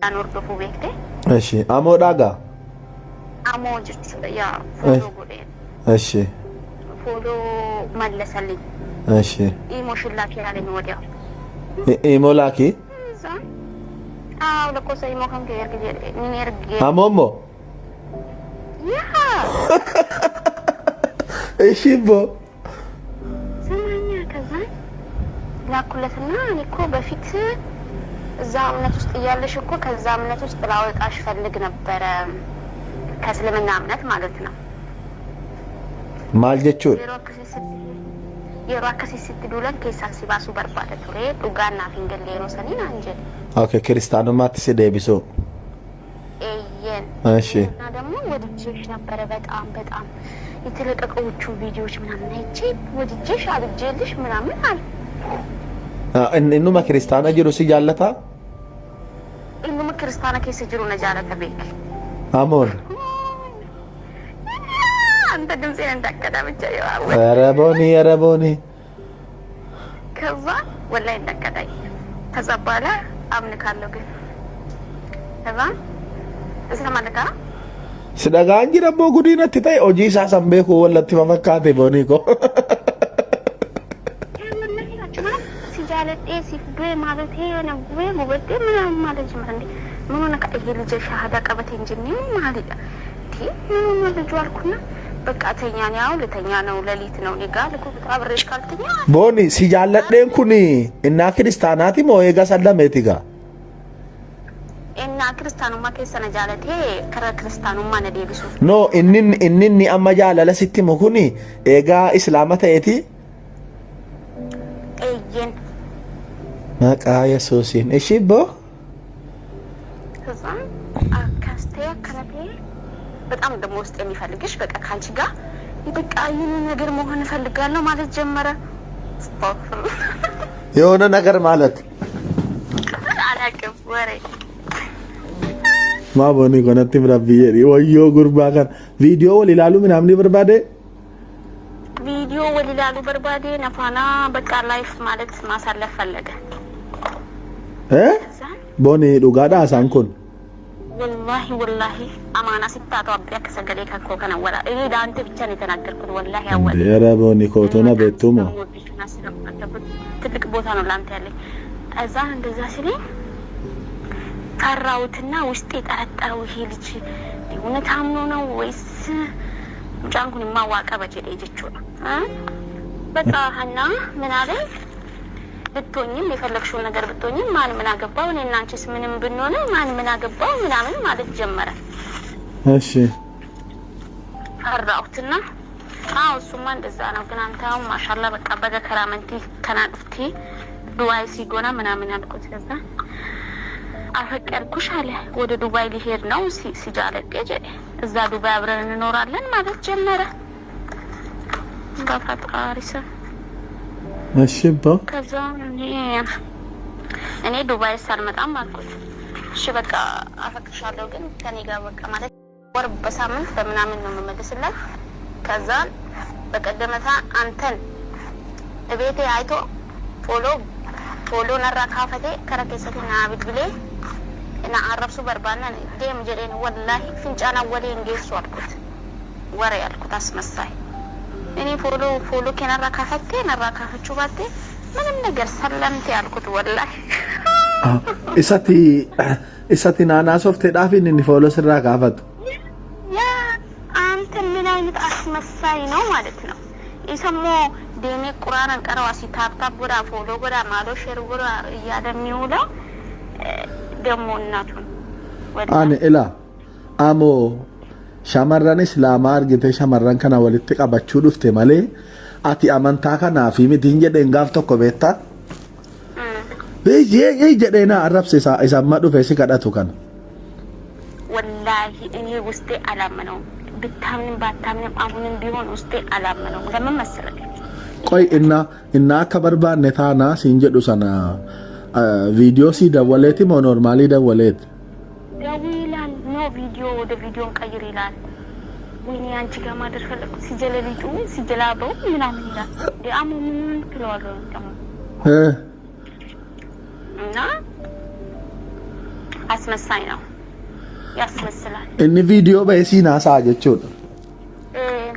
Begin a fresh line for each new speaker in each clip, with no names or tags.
Anurdufu beekte.
Eshi amoodhaagaa.
Amoo jechuudha yaa fooloo godheen.
Eshi.
Fooloo mallasallee.
Eshi.
Imo shillaakii yaalanii wadiyaa.
Imo laakii.
Lakkoofsa imo kan kee erga jedhee ni ergee.
Amoommo.
Yaa.
Eshi bo.
ሰማኛ ከዛ ላኩለትና እኔ እኮ በፊት እዛ እምነት ውስጥ እያለሽ እኮ ከዛ እምነት ውስጥ ላወጣሽ ፈልግ ነበረ ከእስልምና እምነት ማለት ነው
ማልጀቹን
የሮ አከሲስት ዱለን ከሳሲ ባሱ በርባደ ቱሬ ዱጋና ፊንገል የሮ ሰኒን አንጀል
ኦኬ ክርስቲያኑ ማትስ ደብሶ
ኤየን
እሺ
እና ደግሞ ወድጄሽ ነበረ በጣም የተለቀቀውቹ ቪዲዮዎች ምናምን አይቼ ወድጄሽ አብጄልሽ ምናምን አለ
እንኑማ ክርስቲያና ጅሩ ሲጃለታ
إنه كريستانا كيس يجرو نجارة بيك.
أمون.
أنت دمسين أنت كذا بتجاي وأول.
يا ربوني.
كذا ولا أنت كذا. كذا بالا أمن كارلوك. كذا. إيش ما نكا؟
Sedangkan jira bogu dina titai oji sa sambe ko wala ti mafakate boniko.
جالت إيه سيفبري مالتي أنا بوي بودي من مالك جمرني من أنا كأجل جل شهادة كبتين جنين مالك تي من الجوار كنا بقى يعني أول تاني ولا ليتنا ونقال لكو بتعبرش كالتني
بوني si jaalladheen kuni innaa kiristaanaati moo eega sallameetiga
innaa kiristaanummaa keessa na jaalatee karaa kiristaanummaa na deebisuuf
no inni amma jaalala sitti mu kuni eegaa islaama ta'eeti
eeyyen
maqaa yesuusiin eshi bo
ከዛ አካስቴ ከነቴ በጣም ደሞ ውስጥ የሚፈልግሽ በቃ ካንቺ ጋር ይበቃ ይሄን ነገር መሆን ፈልጋለሁ ማለት ጀመረ
የሆነ ነገር ማለት
አላውቅም ወሬ
ማቦኒ ኮነቲ ብራቢዬ ወዮ ጉርባካን ቪዲዮ ወሊላሉ ምናምን ይበርባዴ
ቪዲዮ ወሊላሉ በርባዴ ነፋና በቃ ላይፍ ማለት ማሳለፍ ፈለገ
ቦኒ ዱጋዳ ሳንኩን
والله أمانة ستة أبيك سجلي كوكنا ولا إيه ده أنت بتشاني تناقرك والله أول
يا ربوني كوتونا بيتوما
تلك بوثانو لانتالي أزان دزاسلي قراوتنا وستيت أرتاو هيلج ونتعاملونا ويس جانكوني ما واقع بجري جتشونا بقى هنا من عليه ብትሆኝም የፈለግሽው ነገር ብትሆኝም ማን ምን አገባው እኔና አንቺስ ምንም ብንሆን ማን ምን አገባው ምናምን ማለት ጀመረ
እሺ
ፈራውትና እሱማ እንደዛ ነው ግን አንተው ማሻአላ በቃ በከራመንቲ ከናጥፍቲ ዱባይ ሲጎና ምናምን አልኩት ከዛ አፈቀርኩሽ አለ ወደ ዱባይ ሊሄድ ነው ሲጃለቀ እዛ ዱባይ አብረን እንኖራለን ማለት ጀመረ በፈጣሪስ
እሺ ባ
ከዛ እኔ ዱባይ ሳልመጣም አልኩት እሺ በቃ አፈቅርሻለሁ ግን ከኔ ጋር በቃ ማለት ወር በሳምንት በመናምን ነው መመለስላት ከዛ በቀደመታ አንተን እቤቴ አይቶ ፎሎ ነራ ካፈቴ ከረከሰትና ቢድብሌ እና አረብሱ በርባና ደም ጀዴን ወላሂ ፍንጫና ወሌ እንጌሱ አልኩት ወሬ አልኩት አስመሳይ እኔ ፎሎ ከነራ ካፈቴ ነራ ካፈቹ ባቴ ምንም ነገር ሰላምቴ አልኩት ወላሂ ኢሳቲ ናና ሶፍት ዳፊን እንዲ ፎሎ ስራ ካፈቱ ያ አንተ ምን አይነት አስመሳይ ነው ማለት ነው ኢሰሞ ደሜ ቁርአንን ቀራዋሲ ታብታብ ወራ ፎሎ ወራ ማሎ ሼር ወራ ያደሚውለው ደሞ እናቱን
አኔ ኤላ አሞ shamarran islaamaa argite shamarran kana walitti qabachuu dhufte malee ati amantaa kana fi mitiin jedheen gaaf tokko beekta ee jedheena arrabse isa amma dhufe si kadhatu kana
wallahi inni wuste alamano ብታምንም ባታምንም አሁንም ቢሆን ውስጤ አላመነውም። ለምን መሰለኝ?
ቆይ እና ከበርባን ነታና ሲንጀዱ ሰና ቪዲዮ ሲደወሌት ሞ ኖርማሊ ደወሌት
ደውይላል ነው ቪዲዮ ወደ ቪዲዮን ቀይር ይላል። ወይኔ አንቺ ጋር ማደር ፈለኩ ሲጀለሊጡ ሲጀላበው ምናምን ይላል። ዲአሙ ምን ትለዋለህ እና አስመሳይ ነው ያስመስላል።
እኒ ቪዲዮ በሲና ሳጀቹ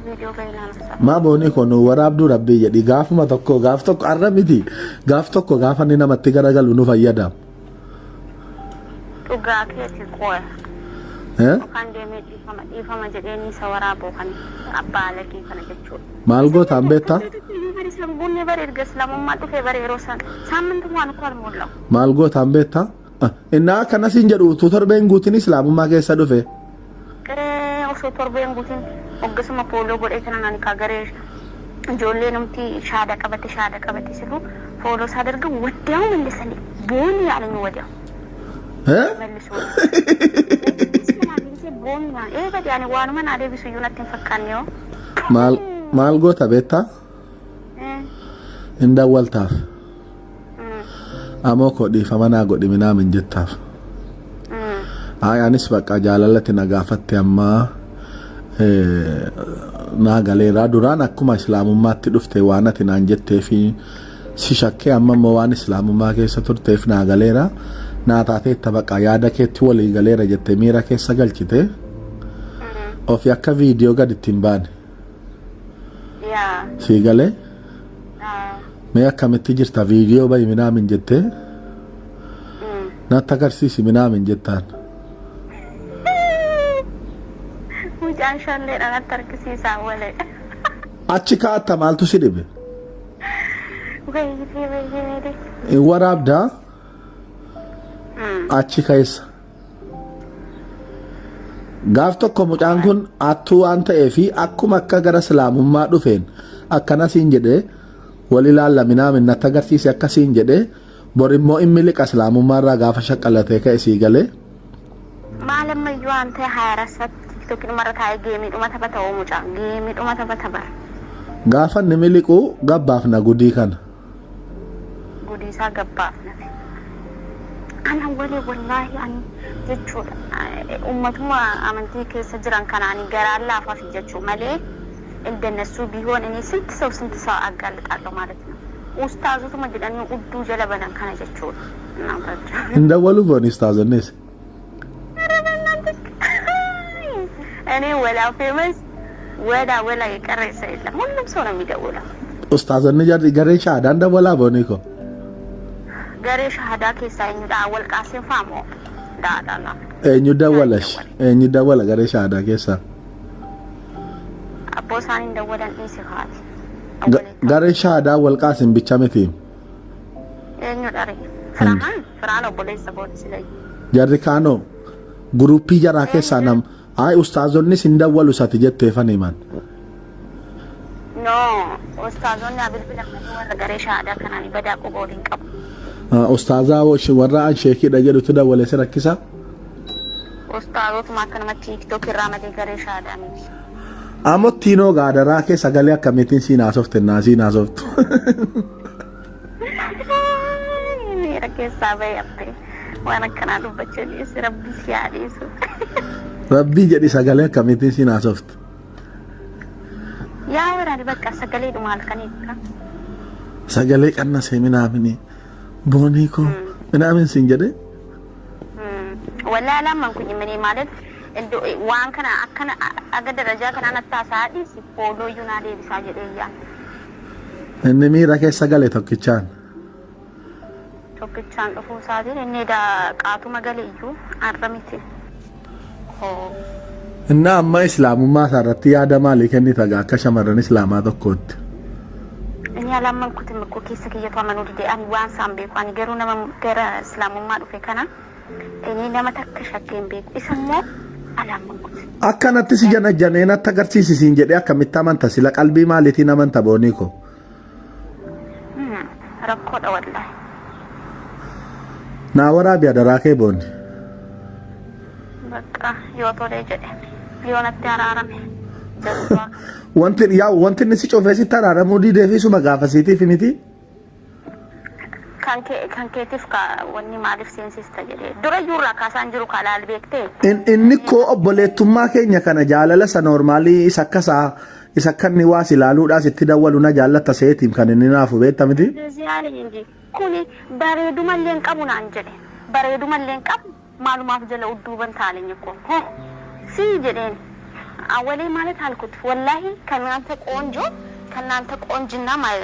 ቪዲዮ በይና ነው
ማ ቦኒ ኮኑ ወራብዱ ረቢ የዲ ጋፍማ tokko gaaf tokko arramiti gaaf tokko gaafanni namatti garagalu nu fayyada
dhugaa keeti qoya kan deemee dhiifama jedheeni isa waraaboo kan abbaa lagii kana jechuudha.
Maal gootaan beektaa?
Bunni bare erga islaamummaa dhufee bare yeroo san saamintumaan uko almuullahu.
Maal gootaan beektaa? Innaa akkanasiin jedhu utuu torbeen guutiin islaamummaa keessa dhufe.
Osoo torbeen guutiin hoggasuma pooloo godhee kana nani kagaree ijoollee namti shaada qabate silu pooloo isaa darga wadiyaa'u mallisanii booni yaalanii wadiyaa'u. Mallisuu. Boona gadi ani waanuma na deebisu iyyuu natti hin fakkaanne yoo.
Maal goota beektaa? Hin dawwaltaaf. Amoo koo dhiifama naa godhi minaa min jettaaf. Anis bakka jaalalatti na gaafatte ammaa naa galeeraa duraan akkuma islaamummaatti dhufte waan ati naan jettee fi si shakkee amma immoo waan islaamummaa keessa turteef naa galeeraa. Naa taateetta bakka yaada keetti walii galeera jettee miira keessa galchite ofi akka viidiyoo gad ittiin baane sii galee mee akkamitti jirta viidiyoo bayi minaamin jettee natti agarsiisi minaamin jettaan
mucaan shalleedha natti argisiisaa walee
achi kaa'atta maaltu si dhibe waraabdaa achi keessa gaaf tokko mucaan kun attuu waan ta'eefi akkuma akka gara islaamummaa dhufeen akkanasiin jedhee wal ilaalla minaamin natti agarsiise akkasiin jedhee bor immoo inni liqa islaamummaa irraa gaafa shaqqalatee ka'e sii galee
maalammayyuu waan ta'e haarasatti tiktokiin mara taa'ee geemiidhuma taphata oo mucaan geemiidhuma taphata bara
gaafa inni miliquu gabbaaf na gudii kana
gudii isaa gabbaaf na ana wali wallahi ani jechuudha ummatuma amantii keessa jiran kanaani garaan laafaa fi jechuu malee እንደነሱ ቢሆን እኔ ስንት ሰው አጋልጣለሁ ማለት ነው። ኡስታዙቱማ ጀዳኒ ኡዱ ጀለበናን ካነ ጀቹudha እናንተ
እንደወሉ ቦኒ ኡስታዝነስ
እኔ ወላ ፌመስ ወላ የቀረ ሰው የለም ሁሉም ሰው ነው የሚደውለው
ኡስታዝነ ጀሪ ገሬሻ ዳንደ ወላ ቦኒኮ
ገሬሻ ሀዳ ከሳይኝ ዳወል ቃሴ ፋሞ ዳዳላ
እኙ ደወለ ገሬሻ ሀዳ ከሳ
አቦሳን እንደወለን ኢሲሃት
ገሬሻ ሀዳ ወልቃስን ብቻ መቴም
እኙ ዳሪ ፍራኖ ቦሌስ ቦት ስለይ
ጀሪ ካኖ ግሩፕ ጀራ ከሳ ናም አይ ኡስታዞንስ እንደወሉ ሳት ጀቴ ፈኔማን
ኖ ኡስታዞን ያብልብለ ወረ ገሬሻ ሀዳ ከናኒ በዳቆ ቦሊን ቀብ
ኡስታዛ ወሽ ወራ አንሼኪ ደጀዱ ተደወለ ሰረክሳ
ኡስታዞት ማከነ ቲክቶክ ራመደ ገሬሻ ሀዳ ሚስ
አሞቲኖ ጋደራ ከሰገለ ከመቲን ሲናሶፍት ናሲናሶፍት
ረከሳ በያፕ ዋና ከናዱ በቸሊ ረቢ ሲያዲሱ
ረቢ ጀዲ ሰገለ ከመቲን ሲናሶፍት
ያ ወራዲ በቃ ሰገለ ዱማል ከኔካ
ሰገለ ቀነሰ ምናምን ቦኒኮ ምናምን ሲንጀደ
ወላ አላመንኩኝ ምን ማለት እንዶ ዋን ከና አከና አገ ደረጃ ከና ነታሳዲ ሲፖሎ ዩናዴ ቢሳጀደያ
እንሚ ረከ ሰገለ ቶክቻን
ዶፉ ሳዲ እኔዳ ቃቱ መገለዩ አረሚቲ
እና አማ እስላሙማ ሳረቲ ያደማ ለከኒ ተጋ ከሸመረን እስላማ ተኮት
እኔ አላመንኩትም እኮ ከሰከየቷ መኖር ዲ አን ዋን ሳምቤ ቋን ገሩ ነመ ገረ እስላሙማ ዱፌ ከና እኔ ለመተከሸከም ቤት ይሰሞ አላመንኩት
አካናት ሲጀነጀነ እና ተገርሲስ ሲንጀደ አከሚታማንታ ሲለ ቀልቢ ማለቲ ነመንታ ቦኒኮ
ረኮዳ ወላሂ
ናወራ ቢያደራከ ቦኒ
በቃ ይወቶ ለጀደ yoonatti araarame
wanti inni si cofee si taraaramuu didee fi suma gaafasiitiif miti
kan keetiif ka wanni maaliif seensista jedhee dura jurra kaasaan jiru kalaal beektee
inni koo obboleettummaa keenya kana jaalala sa normaalii isa kanni waas ilaaluudhaas itti dawwalu na jaallata seetiim kan inni naafu beekta miti
kuni bareedumallee qabu naan jedhe bareedumallee qabu maalumaaf jala udduuban taalenye ko si jedheen awwalee ማለት አልኩት ወላሂ ከናንተ ቆንጆ ከናንተ ቆንጅና ማለት